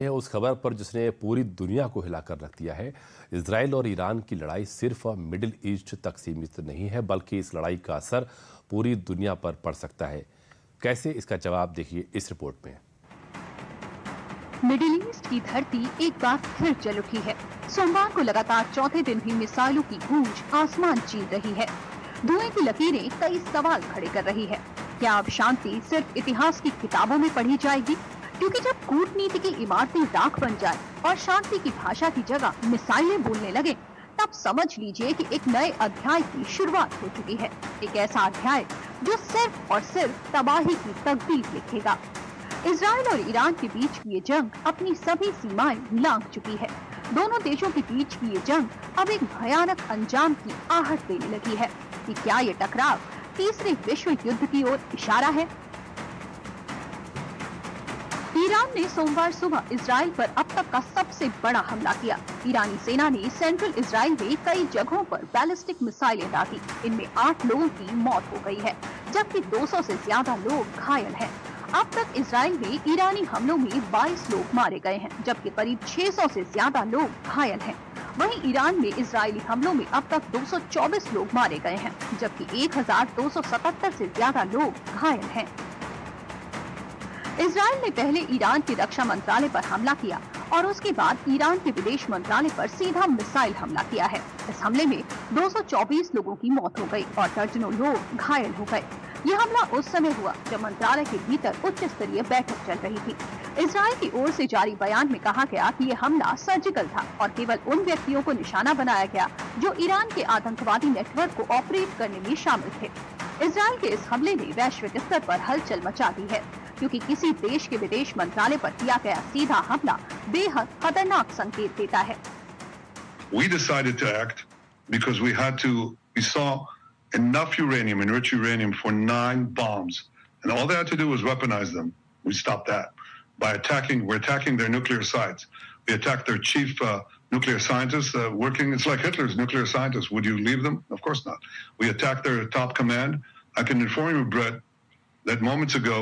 है उस खबर पर जिसने पूरी दुनिया को हिलाकर रख दिया है। इजराइल और ईरान की लड़ाई सिर्फ मिडिल ईस्ट तक सीमित नहीं है, बल्कि इस लड़ाई का असर पूरी दुनिया पर पड़ सकता है। कैसे, इसका जवाब देखिए इस रिपोर्ट में। मिडिल ईस्ट की धरती एक बार फिर जल उठी है। सोमवार को लगातार चौथे दिन भी मिसाइलों की गूंज आसमान चीर रही है। धुएं की लकीरें कई सवाल खड़े कर रही है। क्या अब शांति सिर्फ इतिहास की किताबों में पढ़ी जाएगी? क्योंकि जब कूटनीति की इमारतें राख बन जाए और शांति की भाषा की जगह मिसाइलें बोलने लगे, तब समझ लीजिए कि एक नए अध्याय की शुरुआत हो चुकी है। एक ऐसा अध्याय जो सिर्फ और सिर्फ तबाही की तकदीर लिखेगा। इजराइल और ईरान के बीच की ये जंग अपनी सभी सीमाएं लांघ चुकी है। दोनों देशों के बीच की ये जंग अब एक भयानक अंजाम की आहट देने लगी है कि क्या ये टकराव तीसरे विश्व युद्ध की ओर इशारा है? ईरान ने सोमवार सुबह इजराइल पर अब तक का सबसे बड़ा हमला किया। ईरानी सेना ने सेंट्रल इजराइल में कई जगहों पर बैलिस्टिक मिसाइलें दागी। इनमें 8 लोगों की मौत हो गई है, जबकि 200 से ज्यादा लोग घायल हैं। अब तक इजराइल में ईरानी हमलों में 22 लोग मारे गए हैं, जबकि करीब 600 से ज्यादा लोग घायल हैं। वहीं ईरान में इजरायली हमलों में अब तक 224 लोग मारे गए हैं, जबकि 1277 से ज्यादा लोग घायल हैं। इजराइल ने पहले ईरान के रक्षा मंत्रालय पर हमला किया और उसके बाद ईरान के विदेश मंत्रालय पर सीधा मिसाइल हमला किया है। इस हमले में 224 लोगों की मौत हो गई और दर्जनों लोग घायल हो गए। यह हमला उस समय हुआ जब मंत्रालय के भीतर उच्च स्तरीय बैठक चल रही थी। इजराइल की ओर से जारी बयान में कहा गया कि यह हमला सर्जिकल था और केवल उन व्यक्तियों को निशाना बनाया गया जो ईरान के आतंकवादी नेटवर्क को ऑपरेट करने में शामिल थे। इजराइल के इस हमले ने वैश्विक स्तर पर हलचल मचा दी है, क्योंकि किसी देश के विदेश मंत्रालय पर किया गया सीधा हमला बेहद खतरनाक संकेत देता है। We decided to act because we saw enough uranium, enriched uranium, for 9 bombs, and all they had to do was weaponize them. We stopped that by we're attacking their nuclear sites. We attacked their chief nuclear scientists working. It's like Hitler's nuclear scientists. Would you leave them? Of course not. We attacked their top command. I can inform you, Brett, that moments ago,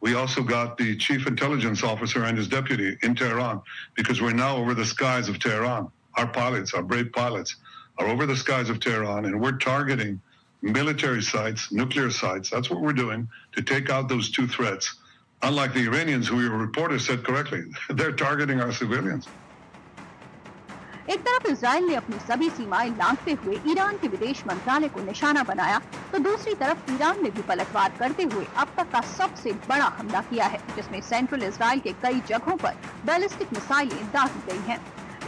we also got the chief intelligence officer and his deputy in Tehran, because we're now over the skies of Tehran. Our pilots, our brave pilots, are over the skies of Tehran, and we're targeting military sites, nuclear sites. That's what we're doing to take out those 2 threats. Unlike the Iranians, who your reporter said correctly, they're targeting our civilians. एक तरफ Israel ने अपनी सभी सीमाएं लांघते हुए Iran के विदेश मंत्रालय को निशाना बनाया, तो दूसरी तरफ ईरान ने भी पलटवार करते हुए अब तक का सबसे बड़ा हमला किया है, जिसमें सेंट्रल इजराइल के कई जगहों पर बैलिस्टिक मिसाइलें दागी गई हैं।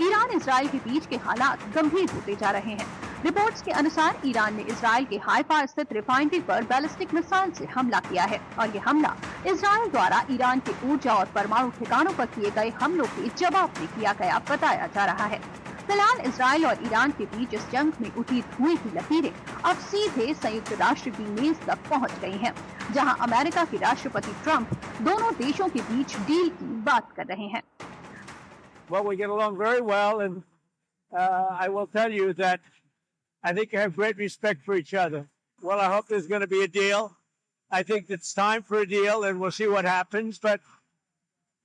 ईरान इजराइल के बीच के हालात गंभीर होते जा रहे हैं। रिपोर्ट्स के अनुसार ईरान ने इजराइल के हाइफा स्थित रिफाइनरी पर बैलिस्टिक मिसाइल से हमला किया है और ये हमला इजराइल द्वारा ईरान के ऊर्जा और परमाणु ठिकानों पर किए गए हमलों के जवाब में किया गया बताया जा रहा है। फिलहाल इजराइल और ईरान के बीच इस जंग में उठी धुएं की लकीरें अब सीधे संयुक्त राष्ट्र की मेज तक पहुंच गई हैं, जहां अमेरिका के राष्ट्रपति ट्रंप दोनों देशों के बीच डील की बात कर रहे हैं। Well, we get along very well, and I will tell you that I think I have great respect for each other. Well, I hope there's going to be a deal. I think it's time for a deal, and we'll see what happens. But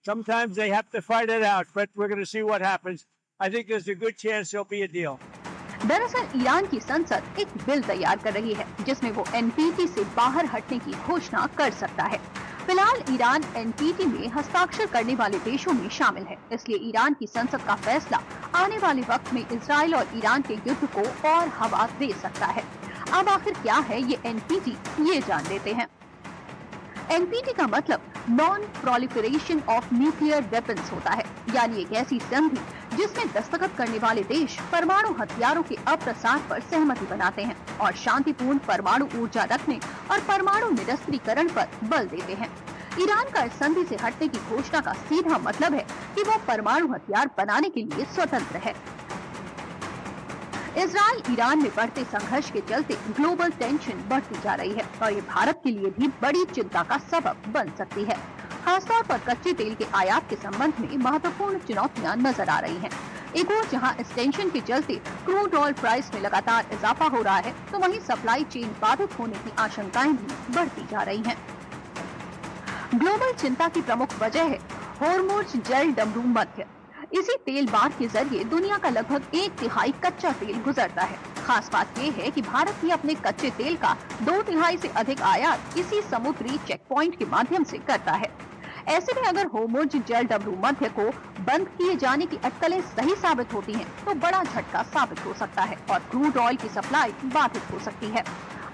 sometimes they have to fight it out. But we're going to see what happens. I think there's a good chance there'll be a deal. दरअसल Iran की संसद एक bill तैयार कर रही है, जिसमें वो एनपीटी से बाहर हटने की घोषणा कर सकता है। फिलहाल ईरान एनपीटी में हस्ताक्षर करने वाले देशों में शामिल है, इसलिए ईरान की संसद का फैसला आने वाले वक्त में इजराइल और ईरान के युद्ध को और हवा दे सकता है। अब आखिर क्या है ये एनपीटी, ये जान लेते हैं। एनपीटी का मतलब non proliferation of nuclear weapons होता है, यानी एक ऐसी संधि जिसमें दस्तखत करने वाले देश परमाणु हथियारों के अप्रसार पर सहमति बनाते हैं और शांतिपूर्ण परमाणु ऊर्जा रखने और परमाणु निरस्त्रीकरण पर बल देते हैं। ईरान का इस संधि से हटने की घोषणा का सीधा मतलब है कि वो परमाणु हथियार बनाने के लिए स्वतंत्र है। इजराइल ईरान में बढ़ते संघर्ष के चलते ग्लोबल टेंशन बढ़ती जा रही है और ये भारत के लिए भी बड़ी चिंता का सबब बन सकती है। खासतौर पर कच्चे तेल के आयात के संबंध में महत्वपूर्ण चुनौतियां नजर आ रही हैं। एक ओर जहां इस टेंशन के चलते क्रूड ऑयल प्राइस में लगातार इजाफा हो रहा है, तो वहीं सप्लाई चेन बाधित होने की आशंकाएं भी बढ़ती जा रही हैं। ग्लोबल चिंता की प्रमुख वजह है होर्मुज जल डमरू मध्य। इसी तेल बार के जरिए दुनिया का लगभग 1/3 कच्चा तेल गुजरता है। खास बात यह है कि भारत भी अपने कच्चे तेल का 2/3 से अधिक आयात इसी समुद्री चेक पॉइंट के माध्यम से करता है। ऐसे में अगर होर्मुज जल डमरू मध्य को बंद किए जाने की अटकलें सही साबित होती हैं, तो बड़ा झटका साबित हो सकता है और क्रूड ऑयल की सप्लाई बाधित हो सकती है।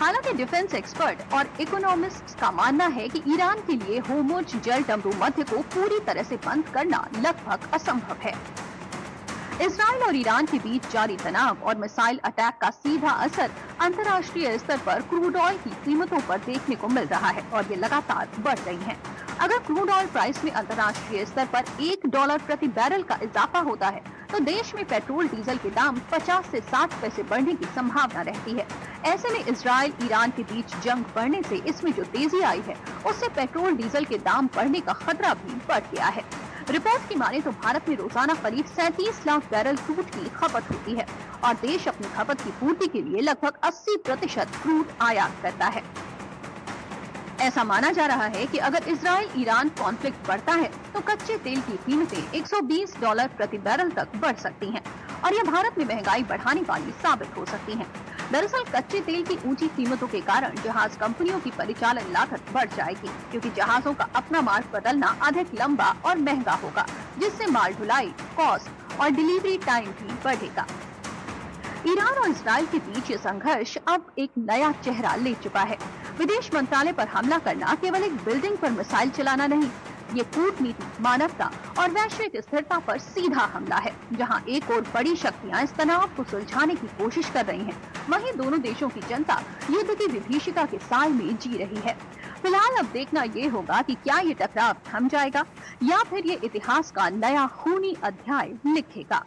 हालांकि डिफेंस एक्सपर्ट और इकोनॉमिस्ट्स का मानना है कि ईरान के लिए होर्मुज जल डमरू मध्य को पूरी तरह से बंद करना लगभग असंभव है। इजराइल और ईरान के बीच जारी तनाव और मिसाइल अटैक का सीधा असर अंतर्राष्ट्रीय स्तर पर क्रूड ऑयल की कीमतों पर देखने को मिल रहा है और ये लगातार बढ़ रही हैं। अगर क्रूड ऑयल प्राइस में अंतर्राष्ट्रीय स्तर पर $1 प्रति बैरल का इजाफा होता है, तो देश में पेट्रोल डीजल के दाम 50 से 60 पैसे बढ़ने की संभावना रहती है। ऐसे में इजराइल ईरान के बीच जंग बढ़ने से इसमें जो तेजी आई है, उससे पेट्रोल डीजल के दाम बढ़ने का खतरा भी बढ़ गया है। रिपोर्ट की माने तो भारत में रोजाना करीब 37 लाख बैरल क्रूड की खपत होती है और देश अपनी खपत की पूर्ति के लिए लगभग 80% क्रूड आयात करता है। ऐसा माना जा रहा है कि अगर इजराइल ईरान कॉन्फ्लिक्ट बढ़ता है, तो कच्चे तेल की कीमतें $120 प्रति बैरल तक बढ़ सकती हैं और ये भारत में महंगाई बढ़ाने वाली साबित हो सकती हैं। दरअसल कच्चे तेल की ऊंची कीमतों के कारण जहाज कंपनियों की परिचालन लागत बढ़ जाएगी, क्योंकि जहाजों का अपना मार्ग बदलना अधिक लंबा और महंगा होगा, जिससे माल ढुलाई, कॉस्ट और डिलीवरी टाइम भी बढ़ेगा। ईरान और इजराइल के बीच ये संघर्ष अब एक नया चेहरा ले चुका है। विदेश मंत्रालय पर हमला करना केवल एक बिल्डिंग पर मिसाइल चलाना नहीं, ये कूटनीति, मानवता और वैश्विक स्थिरता पर सीधा हमला है। जहां एक और बड़ी शक्तियां इस तनाव को सुलझाने की कोशिश कर रही हैं, वहीं दोनों देशों की जनता युद्ध की विभीषिका के साए में जी रही है। फिलहाल अब देखना ये होगा कि क्या ये टकराव थम जाएगा या फिर ये इतिहास का नया खूनी अध्याय लिखेगा।